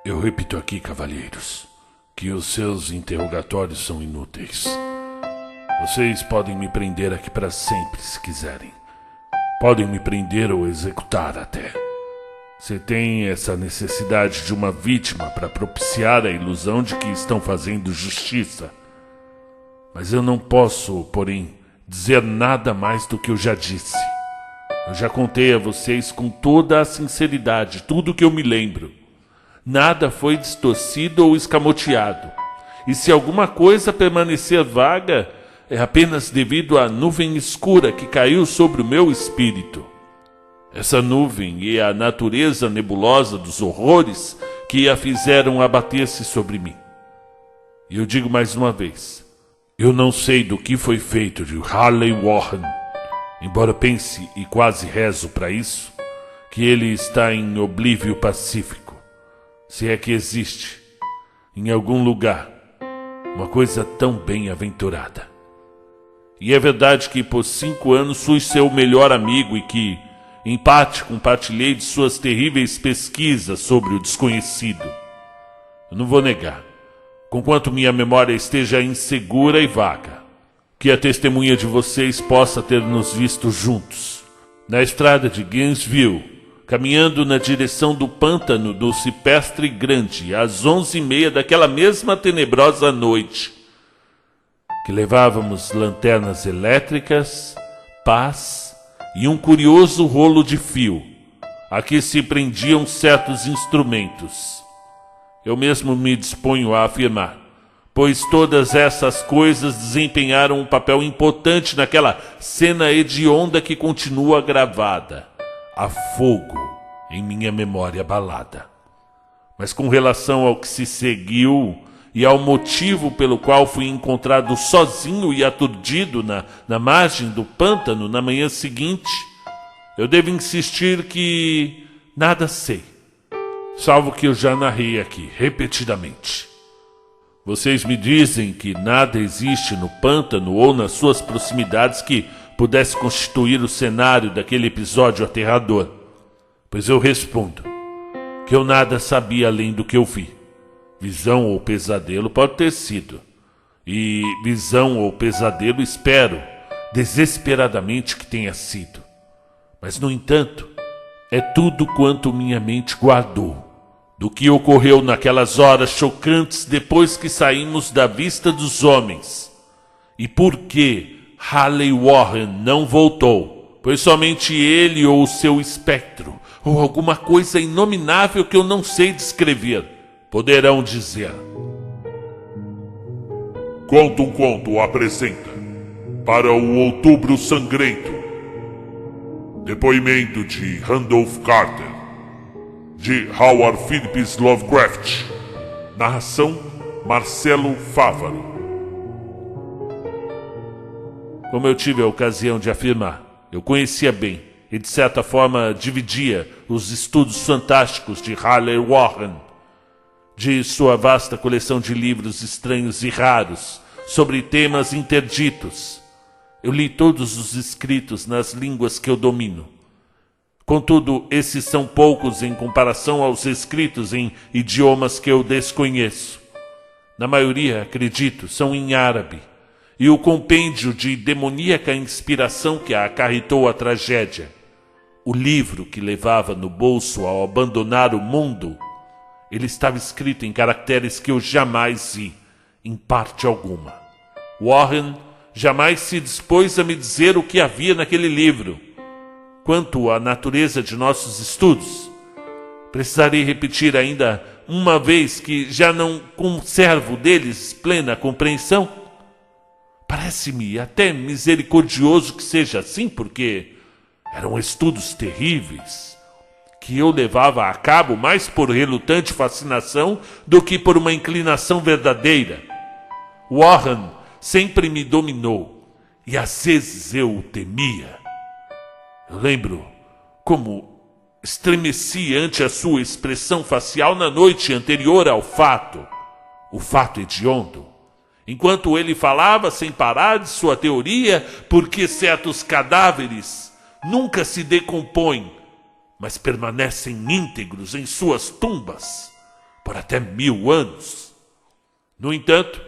Eu repito aqui, cavalheiros, que os seus interrogatórios são inúteis. Vocês podem me prender aqui para sempre, se quiserem. Podem me prender ou executar até. Você tem essa necessidade de uma vítima para propiciar a ilusão de que estão fazendo justiça. Mas eu não posso, porém, dizer nada mais do que eu já disse. Eu já contei a vocês com toda a sinceridade tudo o que eu me lembro. Nada foi distorcido ou escamoteado. E se alguma coisa permanecer vaga, é apenas devido à nuvem escura que caiu sobre o meu espírito. Essa nuvem e a natureza nebulosa dos horrores que a fizeram abater-se sobre mim. E eu digo mais uma vez, eu não sei do que foi feito de Harley Warren, embora pense e quase rezo para isso, que ele está em oblívio pacífico, se é que existe, em algum lugar, uma coisa tão bem-aventurada. E é verdade que por 5 anos fui seu melhor amigo e que, em parte, compartilhei de suas terríveis pesquisas sobre o desconhecido. Eu não vou negar, conquanto minha memória esteja insegura e vaga, que a testemunha de vocês possa ter nos visto juntos, na estrada de Gainesville, caminhando na direção do pântano do Cipestre Grande, às 11h30 daquela mesma tenebrosa noite, que levávamos lanternas elétricas, pás e um curioso rolo de fio, a que se prendiam certos instrumentos. Eu mesmo me disponho a afirmar, pois todas essas coisas desempenharam um papel importante naquela cena hedionda que continua gravada, a fogo, em minha memória abalada. Mas com relação ao que se seguiu e ao motivo pelo qual fui encontrado sozinho e aturdido na margem do pântano na manhã seguinte, eu devo insistir que nada sei, salvo que eu já narrei aqui repetidamente. Vocês me dizem que nada existe no pântano ou nas suas proximidades que pudesse constituir o cenário daquele episódio aterrador. Pois eu respondo que eu nada sabia além do que eu vi. Visão ou pesadelo pode ter sido. E visão ou pesadelo espero desesperadamente que tenha sido. Mas, no entanto, é tudo quanto minha mente guardou do que ocorreu naquelas horas chocantes depois que saímos da vista dos homens. E por que Harley Warren não voltou? Pois somente ele ou o seu espectro, ou alguma coisa inominável que eu não sei descrever, poderão dizer. Conta um Conto apresenta, para o Outubro Sangrento, depoimento de Randolph Carter, de Howard Phillips Lovecraft, narração Marcelo Fávaro. Como eu tive a ocasião de afirmar, eu conhecia bem e de certa forma dividia os estudos fantásticos de Harley Warren, de sua vasta coleção de livros estranhos e raros sobre temas interditos. Eu li todos os escritos nas línguas que eu domino. Contudo, esses são poucos em comparação aos escritos em idiomas que eu desconheço. Na maioria, acredito, são em árabe, e o compêndio de demoníaca inspiração que a acarretou a tragédia, o livro que levava no bolso ao abandonar o mundo, ele estava escrito em caracteres que eu jamais vi, em parte alguma. Warren jamais se dispôs a me dizer o que havia naquele livro. Quanto à natureza de nossos estudos, precisarei repetir ainda uma vez que já não conservo deles plena compreensão. Parece-me até misericordioso que seja assim, porque eram estudos terríveis, que eu levava a cabo mais por relutante fascinação do que por uma inclinação verdadeira. Warren sempre me dominou, e às vezes eu o temia. Eu lembro como estremeci ante a sua expressão facial na noite anterior ao fato, o fato hediondo, enquanto ele falava sem parar de sua teoria, porque certos cadáveres nunca se decompõem, mas permanecem íntegros em suas tumbas, por até 1000 anos. No entanto,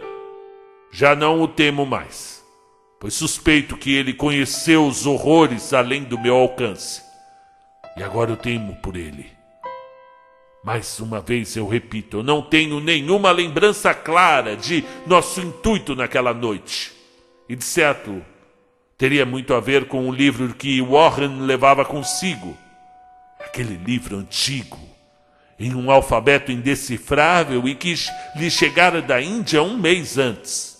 já não o temo mais, pois suspeito que ele conheceu os horrores além do meu alcance. E agora eu temo por ele. Mais uma vez eu repito, eu não tenho nenhuma lembrança clara de nosso intuito naquela noite. E de certo, teria muito a ver com o livro que Warren levava consigo. Aquele livro antigo, em um alfabeto indecifrável e que lhe chegara da Índia 1 mês antes.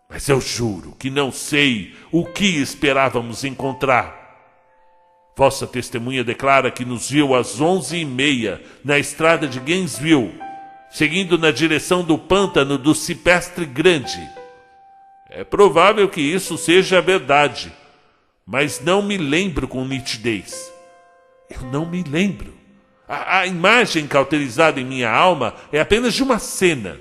Mas eu juro que não sei o que esperávamos encontrar. Vossa testemunha declara que nos viu às 11h30 na estrada de Gainesville, seguindo na direção do pântano do Cipestre Grande. É provável que isso seja verdade, mas não me lembro com nitidez. Eu não me lembro. A imagem cauterizada em minha alma é apenas de uma cena,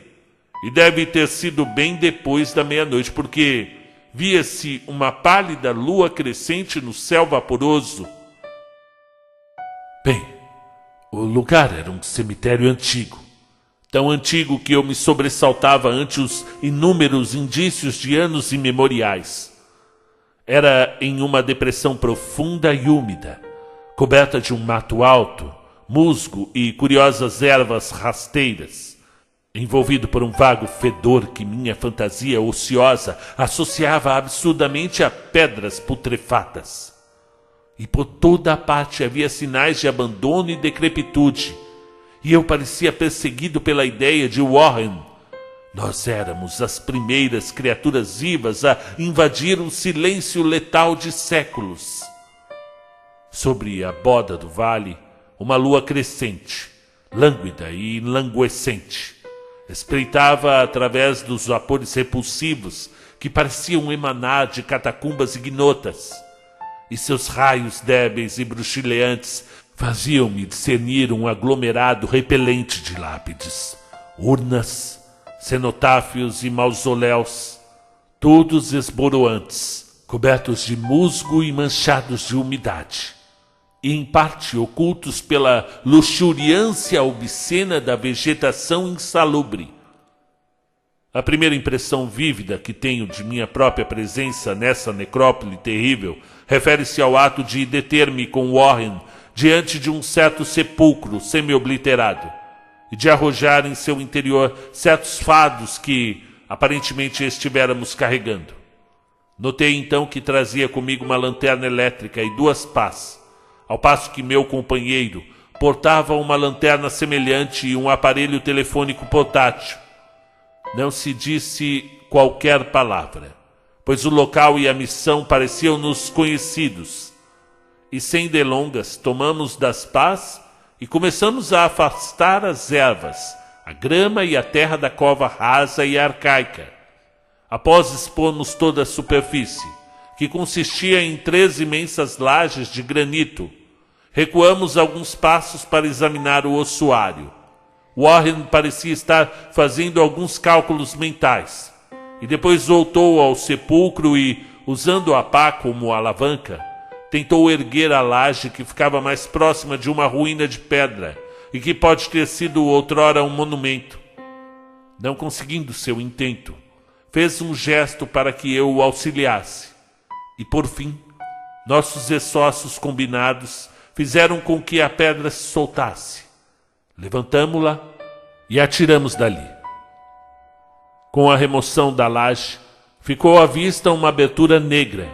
e deve ter sido bem depois da meia-noite, porque via-se uma pálida lua crescente no céu vaporoso. Bem, o lugar era um cemitério antigo, tão antigo que eu me sobressaltava ante os inúmeros indícios de anos imemoriais. Era em uma depressão profunda e úmida, coberta de um mato alto, musgo e curiosas ervas rasteiras, envolvido por um vago fedor que minha fantasia ociosa associava absurdamente a pedras putrefatas. E por toda a parte havia sinais de abandono e decrepitude, e eu parecia perseguido pela ideia de Warren. Nós éramos as primeiras criaturas vivas a invadir um silêncio letal de séculos. Sobre a borda do vale, uma lua crescente, lânguida e languescente, espreitava através dos vapores repulsivos que pareciam emanar de catacumbas ignotas, e seus raios débeis e bruxuleantes faziam-me discernir um aglomerado repelente de lápides, urnas, cenotáfios e mausoléus, todos esboroantes, cobertos de musgo e manchados de umidade, e em parte ocultos pela luxuriância obscena da vegetação insalubre. A primeira impressão vívida que tenho de minha própria presença nessa necrópole terrível refere-se ao ato de deter-me com Warren diante de um certo sepulcro semi-obliterado e de arrojar em seu interior certos fados que, aparentemente, estiveramos carregando. Notei então que trazia comigo uma lanterna elétrica e 2 pás, ao passo que meu companheiro portava uma lanterna semelhante e um aparelho telefônico portátil. Não se disse qualquer palavra, pois o local e a missão pareciam-nos conhecidos. E sem delongas, tomamos das pás e começamos a afastar as ervas, a grama e a terra da cova rasa e arcaica. Após expormos toda a superfície, que consistia em 3 imensas lajes de granito, recuamos alguns passos para examinar o ossuário. Warren parecia estar fazendo alguns cálculos mentais, e depois voltou ao sepulcro e, usando a pá como alavanca, tentou erguer a laje que ficava mais próxima de uma ruína de pedra e que pode ter sido outrora um monumento. Não conseguindo seu intento, fez um gesto para que eu o auxiliasse, e por fim, nossos esforços combinados fizeram com que a pedra se soltasse. Levantamo-la e atiramos dali. Com a remoção da laje, ficou à vista uma abertura negra,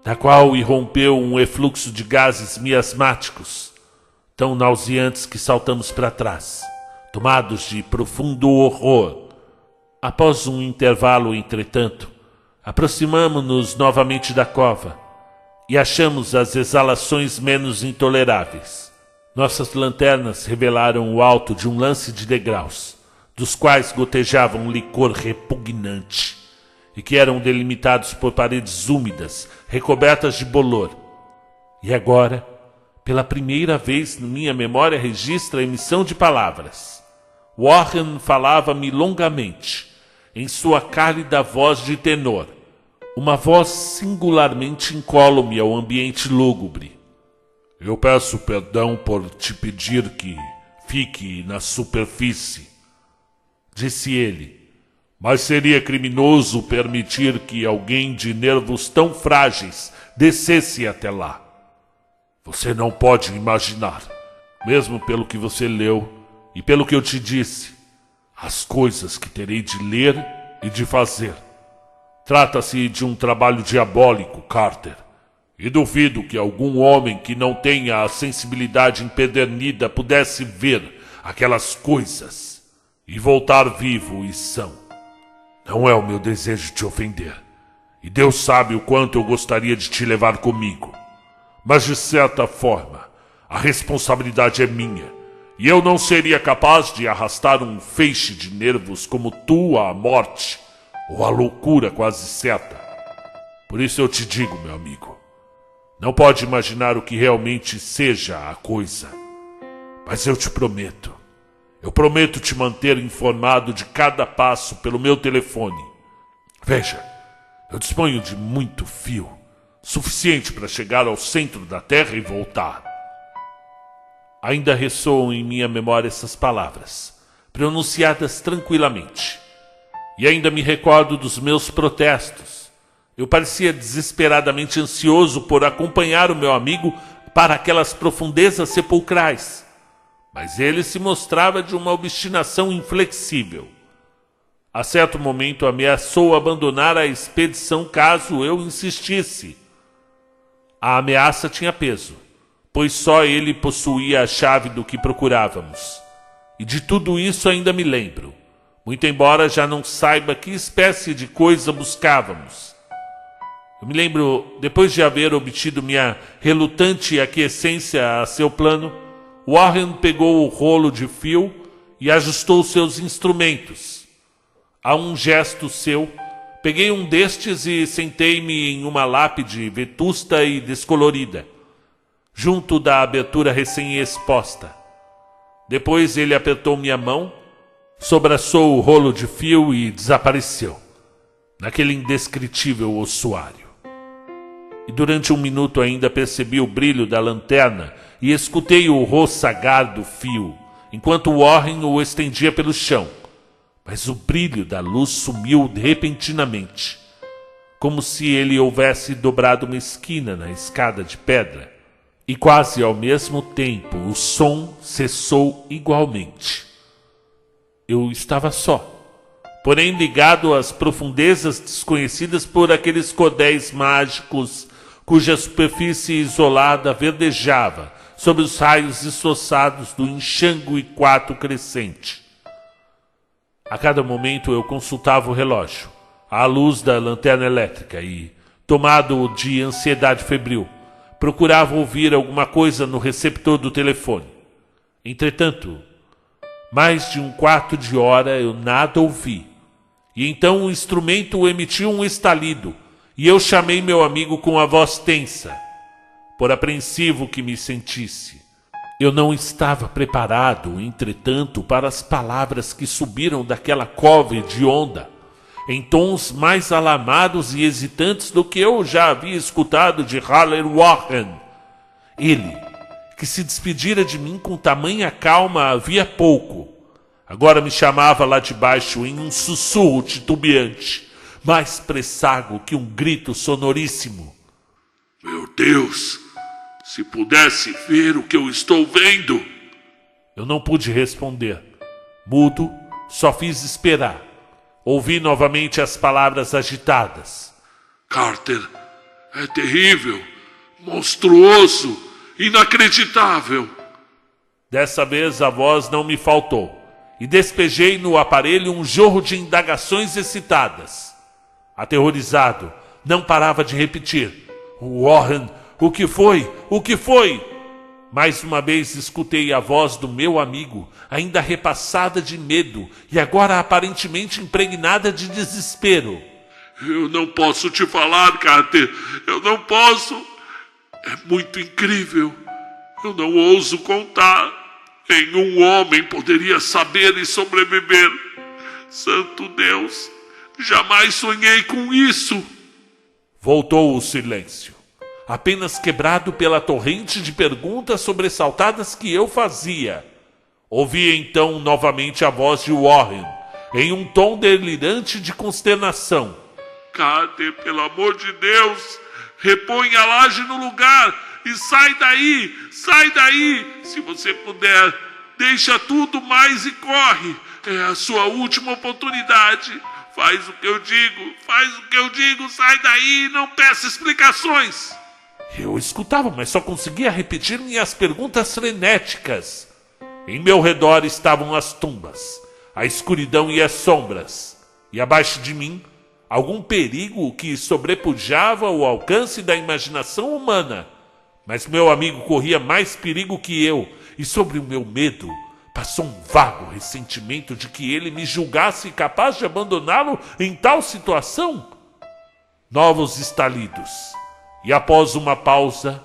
da qual irrompeu um efluxo de gases miasmáticos, tão nauseantes que saltamos para trás, tomados de profundo horror. Após um intervalo, entretanto, aproximamo-nos novamente da cova e achamos as exalações menos intoleráveis. Nossas lanternas revelaram o alto de um lance de degraus, dos quais gotejava um licor repugnante, e que eram delimitados por paredes úmidas, recobertas de bolor. E agora, pela primeira vez minha memória registra a emissão de palavras. Warren falava-me longamente, em sua cálida voz de tenor, uma voz singularmente incólume ao ambiente lúgubre. Eu peço perdão por te pedir que fique na superfície, disse ele. Mas seria criminoso permitir que alguém de nervos tão frágeis descesse até lá. Você não pode imaginar, mesmo pelo que você leu e pelo que eu te disse, as coisas que terei de ler e de fazer. Trata-se de um trabalho diabólico, Carter, e duvido que algum homem que não tenha a sensibilidade empedernida pudesse ver aquelas coisas e voltar vivo e são. Não é o meu desejo te ofender, e Deus sabe o quanto eu gostaria de te levar comigo. Mas de certa forma, a responsabilidade é minha, e eu não seria capaz de arrastar um feixe de nervos como tu à morte, ou à loucura quase certa. Por isso eu te digo, meu amigo, não pode imaginar o que realmente seja a coisa, mas eu prometo te manter informado de cada passo pelo meu telefone. Veja, eu disponho de muito fio, suficiente para chegar ao centro da Terra e voltar. Ainda ressoam em minha memória essas palavras, pronunciadas tranquilamente. E ainda me recordo dos meus protestos. Eu parecia desesperadamente ansioso por acompanhar o meu amigo para aquelas profundezas sepulcrais. Mas ele se mostrava de uma obstinação inflexível. A certo momento ameaçou abandonar a expedição caso eu insistisse. A ameaça tinha peso, pois só ele possuía a chave do que procurávamos. E de tudo isso ainda me lembro, muito embora já não saiba que espécie de coisa buscávamos. Eu me lembro, depois de haver obtido minha relutante aquiescência a seu plano, Warren pegou o rolo de fio e ajustou seus instrumentos. A um gesto seu, peguei um destes e sentei-me em uma lápide vetusta e descolorida, junto da abertura recém-exposta. Depois ele apertou minha mão, sobraçou o rolo de fio e desapareceu, naquele indescritível ossuário. E durante um minuto ainda percebi o brilho da lanterna e escutei o roçagar do fio, enquanto Warren o estendia pelo chão. Mas o brilho da luz sumiu repentinamente, como se ele houvesse dobrado uma esquina na escada de pedra. E quase ao mesmo tempo o som cessou igualmente. Eu estava só, porém ligado às profundezas desconhecidas por aqueles cordéis mágicos cuja superfície isolada verdejava sob os raios esforçados do enxangue quatro crescente. A cada momento eu consultava o relógio, à luz da lanterna elétrica e, tomado de ansiedade febril, procurava ouvir alguma coisa no receptor do telefone. Entretanto, mais de um quarto de hora eu nada ouvi, e então o instrumento emitiu um estalido, e eu chamei meu amigo com a voz tensa, por apreensivo que me sentisse. Eu não estava preparado, entretanto, para as palavras que subiram daquela cova hedionda, em tons mais alarmados e hesitantes do que eu já havia escutado de Haller Warren. Ele, que se despedira de mim com tamanha calma havia pouco, agora me chamava lá de baixo em um sussurro titubeante, mais pressago que um grito sonoríssimo. Meu Deus, se pudesse ver o que eu estou vendo! Eu não pude responder. Mudo, só fiz esperar. Ouvi novamente as palavras agitadas. Carter, é terrível, monstruoso, inacreditável. Dessa vez a voz não me faltou, e despejei no aparelho um jorro de indagações excitadas. Aterrorizado, não parava de repetir. Warren, o que foi? O que foi? Mais uma vez escutei a voz do meu amigo, ainda repassada de medo e agora aparentemente impregnada de desespero. Eu não posso te falar, Carter. Eu não posso. É muito incrível. Eu não ouso contar. Nenhum homem poderia saber e sobreviver. Santo Deus, jamais sonhei com isso. Voltou o silêncio, apenas quebrado pela torrente de perguntas sobressaltadas que eu fazia. Ouvi então novamente a voz de Warren, em um tom delirante de consternação. Carter, pelo amor de Deus, repõe a laje no lugar e sai daí, sai daí. Se você puder, deixa tudo mais e corre. É a sua última oportunidade. Faz o que eu digo, faz o que eu digo, sai daí e não peça explicações. Eu escutava, mas só conseguia repetir minhas perguntas frenéticas. Em meu redor estavam as tumbas, a escuridão e as sombras. E abaixo de mim, algum perigo que sobrepujava o alcance da imaginação humana. Mas meu amigo corria mais perigo que eu, e sobre o meu medo passou um vago ressentimento de que ele me julgasse capaz de abandoná-lo em tal situação. Novos estalidos, e após uma pausa,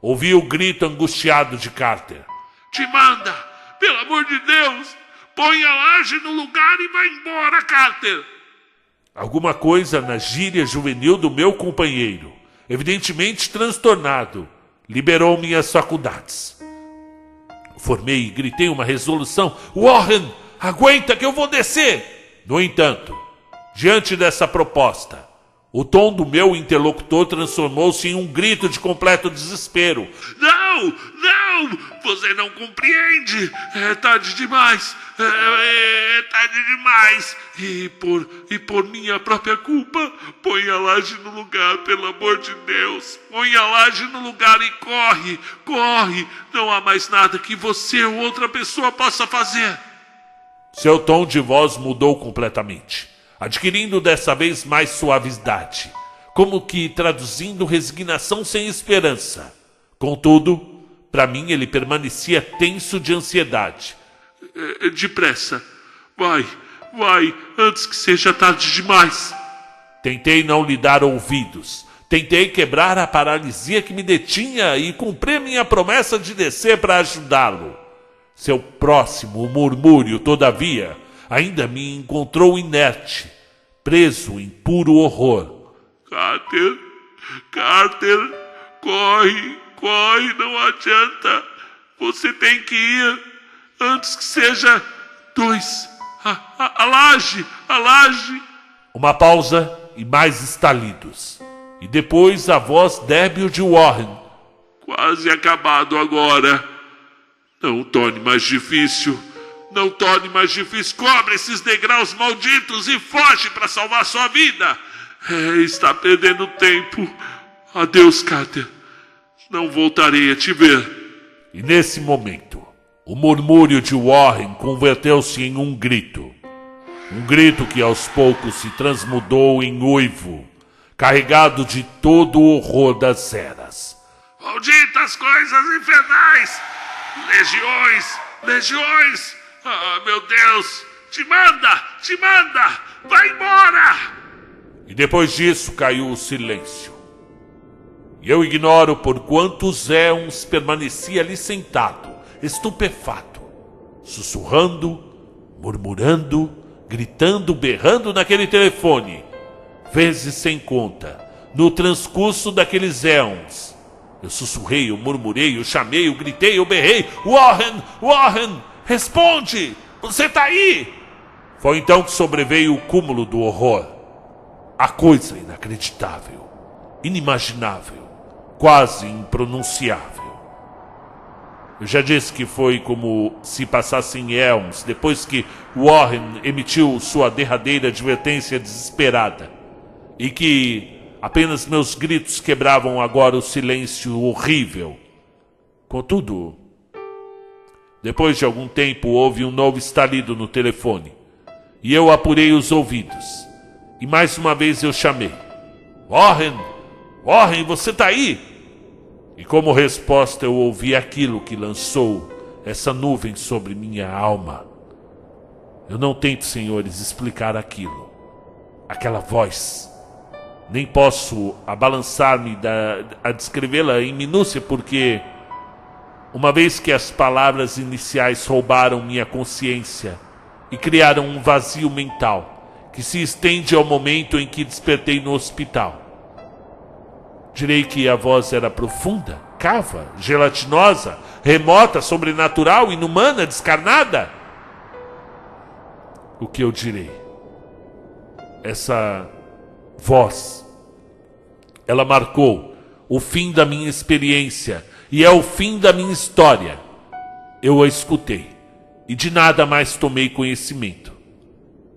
ouvi o grito angustiado de Carter. Te manda, pelo amor de Deus, põe a laje no lugar e vai embora, Carter. Alguma coisa na gíria juvenil do meu companheiro, evidentemente transtornado, liberou minhas faculdades. Formei e gritei uma resolução. Warren, aguenta que eu vou descer! No entanto, diante dessa proposta, o tom do meu interlocutor transformou-se em um grito de completo desespero. Não, não, você não compreende. É tarde demais, é tarde demais. E por minha própria culpa, põe a laje no lugar, pelo amor de Deus. Põe a laje no lugar e corre, corre. Não há mais nada que você ou outra pessoa possa fazer. Seu tom de voz mudou completamente, adquirindo dessa vez mais suavidade, como que traduzindo resignação sem esperança. Contudo, para mim ele permanecia tenso de ansiedade. Depressa, vai, antes que seja tarde demais. Tentei não lhe dar ouvidos. Tentei quebrar a paralisia que me detinha e cumprir minha promessa de descer para ajudá-lo. Seu próximo murmúrio, todavia, ainda me encontrou inerte, preso em puro horror. Carter, corre, não adianta. Você tem que ir antes que seja 2. A laje. Uma pausa e mais estalidos. E depois a voz débil de Warren. Quase acabado agora. Não torne mais difícil. Cobre esses degraus malditos e foge para salvar sua vida. Está perdendo tempo. Adeus, Carter. Não voltarei a te ver. E nesse momento, o murmúrio de Warren converteu-se em um grito. Um grito que aos poucos se transmudou em uivo, carregado de todo o horror das eras. Malditas coisas infernais! Legiões! Ah, meu Deus! Te manda! Vai embora! E depois disso caiu o silêncio. E eu ignoro por quantos éons permaneci ali sentado, estupefato, sussurrando, murmurando, gritando, berrando naquele telefone, vezes sem conta, no transcurso daqueles éons. Eu sussurrei, eu murmurei, eu chamei, eu gritei, eu berrei. Warren, responde! Você tá aí! Foi então que sobreveio o cúmulo do horror. A coisa inacreditável, inimaginável, quase impronunciável. Eu já disse que foi como se passassem éons depois que Warren emitiu sua derradeira advertência desesperada, e que apenas meus gritos quebravam agora o silêncio horrível. Contudo, depois de algum tempo houve um novo estalido no telefone, e eu apurei os ouvidos, e mais uma vez eu chamei. Warren, você tá aí? E como resposta eu ouvi aquilo que lançou essa nuvem sobre minha alma. Eu não tento, senhores, explicar aquilo. Aquela voz. Nem posso abalançar-me a descrevê-la em minúcia, porque uma vez que as palavras iniciais roubaram minha consciência e criaram um vazio mental que se estende ao momento em que despertei no hospital. Direi que a voz era profunda, cava, gelatinosa, remota, sobrenatural, inumana, descarnada? O que eu direi? Essa voz, ela marcou o fim da minha experiência e é o fim da minha história. Eu a escutei e de nada mais tomei conhecimento.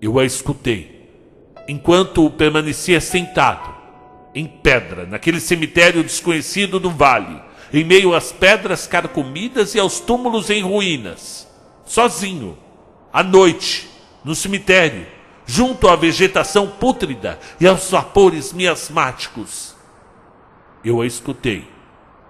Eu a escutei enquanto permanecia sentado em pedra, naquele cemitério desconhecido do vale, em meio às pedras carcomidas e aos túmulos em ruínas, sozinho, à noite, no cemitério, junto à vegetação pútrida e aos vapores miasmáticos. Eu a escutei,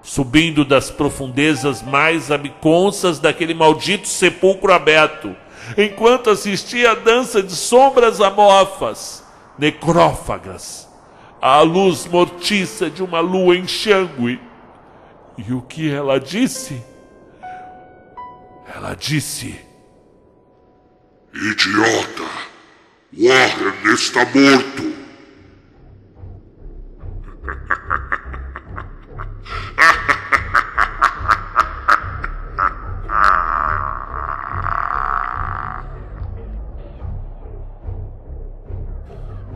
subindo das profundezas mais abiconsas daquele maldito sepulcro aberto, enquanto assistia à dança de sombras amorfas, necrófagas, à luz mortiça de uma lua enxangue. E o que ela disse? Ela disse: idiota, Warren está morto.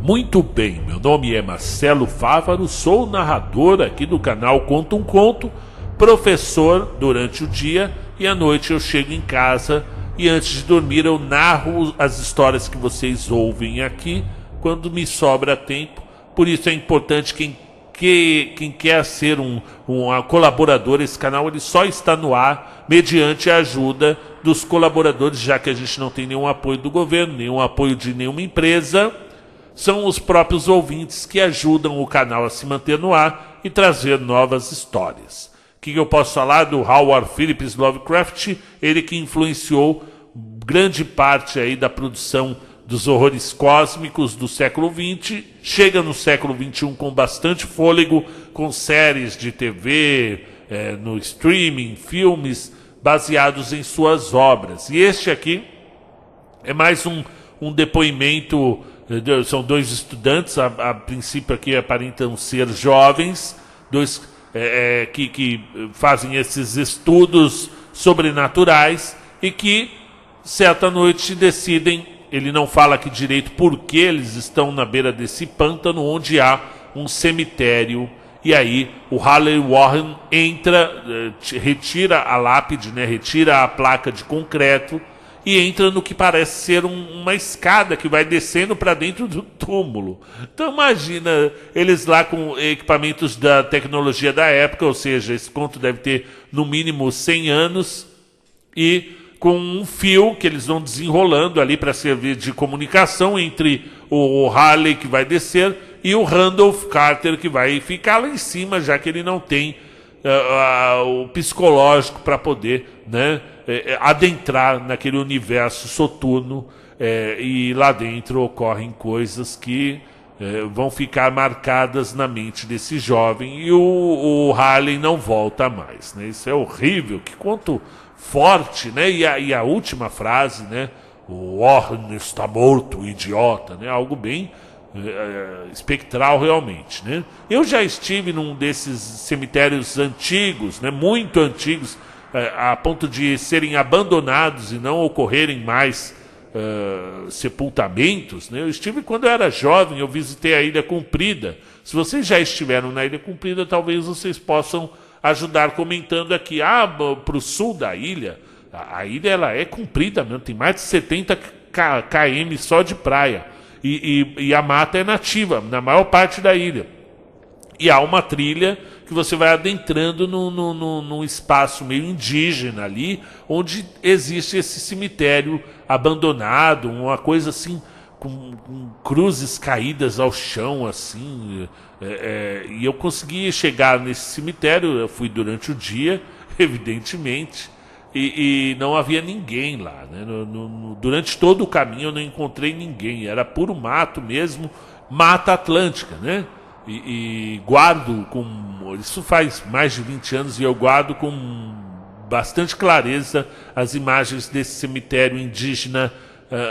Muito bem, meu nome é Marcelo Fávaro, sou narrador aqui do canal Conta um Conto, professor durante o dia e à noite eu chego em casa e antes de dormir eu narro as histórias que vocês ouvem aqui quando me sobra tempo. Por isso é importante quem quer ser um colaborador, esse canal ele só está no ar mediante a ajuda dos colaboradores, já que a gente não tem nenhum apoio do governo, nenhum apoio de nenhuma empresa. São os próprios ouvintes que ajudam o canal a se manter no ar e trazer novas histórias. O que eu posso falar do Howard Phillips Lovecraft? Ele que influenciou grande parte aí da produção dos horrores cósmicos do século XX, chega no século XXI com bastante fôlego, com séries de TV, no streaming, filmes baseados em suas obras. E este aqui é mais um depoimento. São dois estudantes, a princípio aqui aparentam ser jovens, dois que fazem esses estudos sobrenaturais e que certa noite decidem, ele não fala aqui direito por que eles estão na beira desse pântano onde há um cemitério, e aí o Halley Warren entra, retira a lápide, né, retira a placa de concreto e entra no que parece ser uma escada que vai descendo para dentro do túmulo. Então imagina eles lá com equipamentos da tecnologia da época, ou seja, esse conto deve ter no mínimo 100 anos, e com um fio que eles vão desenrolando ali para servir de comunicação entre o Halley que vai descer e o Randolph Carter que vai ficar lá em cima, já que ele não tem o psicológico para poder, né, adentrar naquele universo soturno, e lá dentro ocorrem coisas que vão ficar marcadas na mente desse jovem e o Halley não volta mais, né? Isso é horrível, que conto forte, né? E a última frase, né? O Warren está morto, idiota, né? Algo bem espectral realmente, né? Eu já estive num desses cemitérios antigos, né? Muito antigos, a ponto de serem abandonados e não ocorrerem mais sepultamentos, né? Eu estive quando eu era jovem, eu visitei a Ilha Comprida. Se vocês já estiveram na Ilha Comprida, talvez vocês possam ajudar comentando aqui. Para o sul da ilha, a ilha ela é comprida mesmo, tem mais de 70 km só de praia, e a mata é nativa na maior parte da ilha, e há uma trilha que você vai adentrando num espaço meio indígena ali, onde existe esse cemitério abandonado, uma coisa assim, com cruzes caídas ao chão, assim, e eu consegui chegar nesse cemitério. Eu fui durante o dia, evidentemente, e não havia ninguém lá, né? Durante todo o caminho eu não encontrei ninguém, era puro mato mesmo, Mata Atlântica, né? E guardo isso faz mais de 20 anos, e eu guardo com bastante clareza as imagens desse cemitério indígena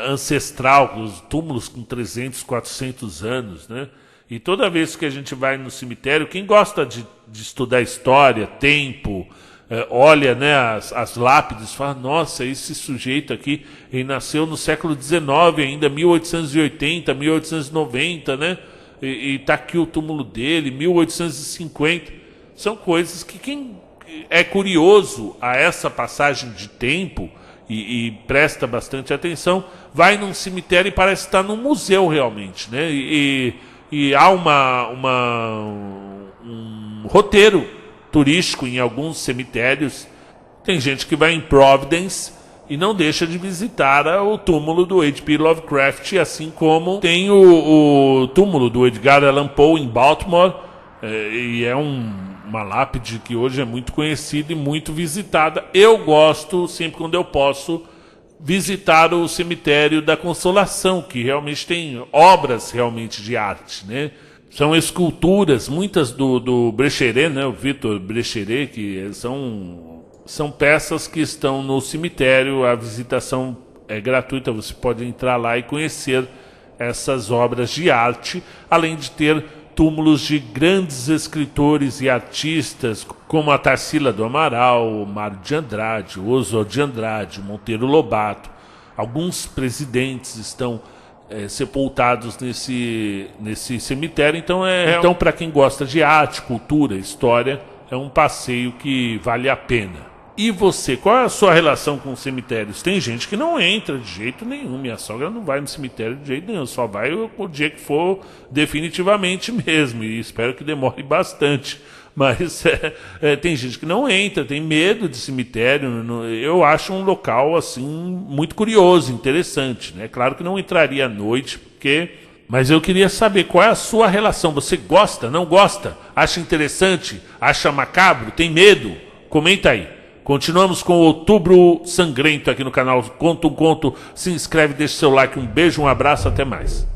ancestral, os túmulos com 300, 400 anos, né? E toda vez que a gente vai no cemitério, quem gosta de estudar história, tempo, olha, né, as lápides, fala, nossa, esse sujeito aqui, ele nasceu no século XIX ainda, 1880, 1890, né? E tá aqui o túmulo dele, 1850. São coisas que quem é curioso a essa passagem de tempo e presta bastante atenção, vai num cemitério e parece estar num museu realmente, né? E há um roteiro turístico em alguns cemitérios. Tem gente que vai em Providence e não deixa de visitar o túmulo do H.P. Lovecraft, assim como tem o túmulo do Edgar Allan Poe em Baltimore, e é uma lápide que hoje é muito conhecida e muito visitada. Eu gosto, sempre quando eu posso, visitar o cemitério da Consolação, que realmente tem obras realmente de arte, né? São esculturas, muitas do Brecheret, né? O Victor Brecheret, que são peças que estão no cemitério. A visitação é gratuita, você pode entrar lá e conhecer essas obras de arte, além de ter túmulos de grandes escritores e artistas, como a Tarsila do Amaral, o Mário de Andrade, o Oswald de Andrade, o Monteiro Lobato. Alguns presidentes estão sepultados nesse cemitério. Então, para quem gosta de arte, cultura, história, é um passeio que vale a pena. E você, qual é a sua relação com cemitérios? Tem gente que não entra de jeito nenhum. Minha sogra não vai no cemitério de jeito nenhum. Só vai o dia que for definitivamente mesmo. E espero que demore bastante. Mas tem gente que não entra, tem medo de cemitério. Eu acho um local assim muito curioso, interessante, né? Claro que não entraria à noite, mas eu queria saber qual é a sua relação. Você gosta, não gosta? Acha interessante? Acha macabro? Tem medo? Comenta aí. Continuamos com o Outubro Sangrento aqui no canal Conta um Conto. Se inscreve, deixa seu like. Um beijo, um abraço, até mais.